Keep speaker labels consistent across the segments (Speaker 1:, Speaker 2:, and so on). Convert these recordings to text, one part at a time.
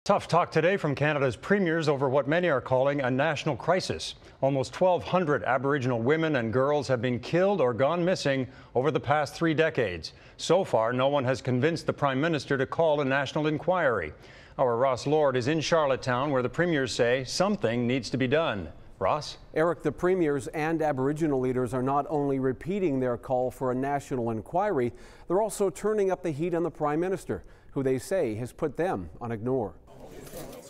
Speaker 1: Tough talk today from Canada's premiers over what many are calling a national crisis. Almost 1,200 Aboriginal women and girls have been killed or gone missing over the past 3 decades. So far, no one has convinced the Prime Minister to call a national inquiry. Our Ross Lord is in Charlottetown, where the premiers say something needs to be done. Ross?
Speaker 2: Eric, the premiers and Aboriginal leaders are not only repeating their call for a national inquiry, they're also turning up the heat on the Prime Minister, who they say has put them on ignore.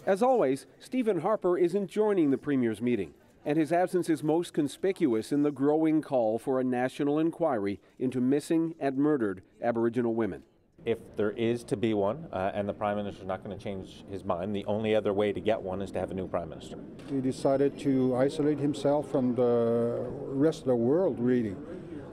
Speaker 2: As always, Stephen Harper isn't joining the Premier's meeting, and his absence is most conspicuous in the growing call for a national inquiry into missing and murdered Aboriginal women.
Speaker 3: If there is to be one, and the Prime Minister is not going to change his mind, the only other way to get one is to have a new Prime Minister.
Speaker 4: He decided to isolate himself from the rest of the world, really,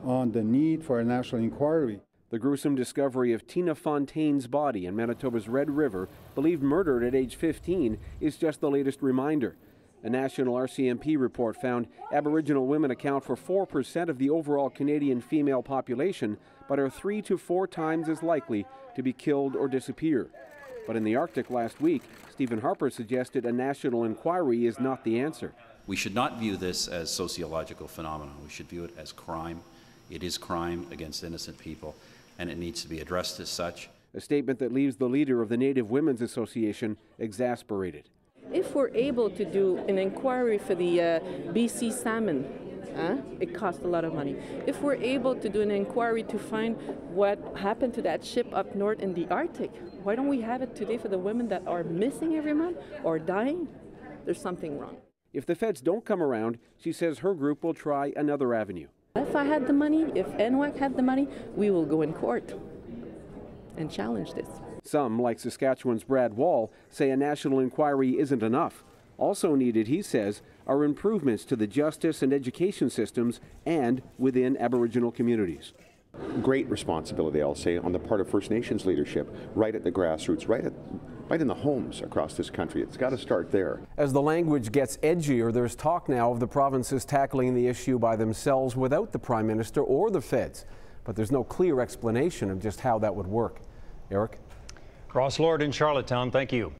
Speaker 4: on the need for a national inquiry.
Speaker 2: The gruesome discovery of Tina Fontaine's body in Manitoba's Red River, believed murdered at age 15, is just the latest reminder. A national RCMP report found Aboriginal women account for 4% of the overall Canadian female population, but are 3 to 4 times as likely to be killed or disappear. But in the Arctic last week, Stephen Harper suggested a national inquiry is not the answer.
Speaker 5: We should not view this as sociological phenomenon. We should view it as crime. It is crime against innocent people, and it needs to be addressed as such.
Speaker 2: A statement that leaves the leader of the Native Women's Association exasperated.
Speaker 6: If we're able to do an inquiry for the BC salmon, it costs a lot of money. If we're able to do an inquiry to find what happened to that ship up north in the Arctic, why don't we have it today for the women that are missing every month or dying? There's something wrong.
Speaker 2: If the feds don't come around, she says her group will try another avenue.
Speaker 6: If I had the money, if NWAC had the money, we will go in court and challenge this.
Speaker 2: Some, like Saskatchewan's Brad Wall, say a national inquiry isn't enough. Also needed, he says, are improvements to the justice and education systems and within Aboriginal communities.
Speaker 7: Great responsibility, I'll say, on the part of First Nations leadership, right at the grassroots, right in the homes across this country. It's got to start there.
Speaker 2: As the language gets edgier, there's talk now of the provinces tackling the issue by themselves without the Prime Minister or the feds. But there's no clear explanation of just how that would work. Eric?
Speaker 1: Ross Lord in Charlottetown, thank you.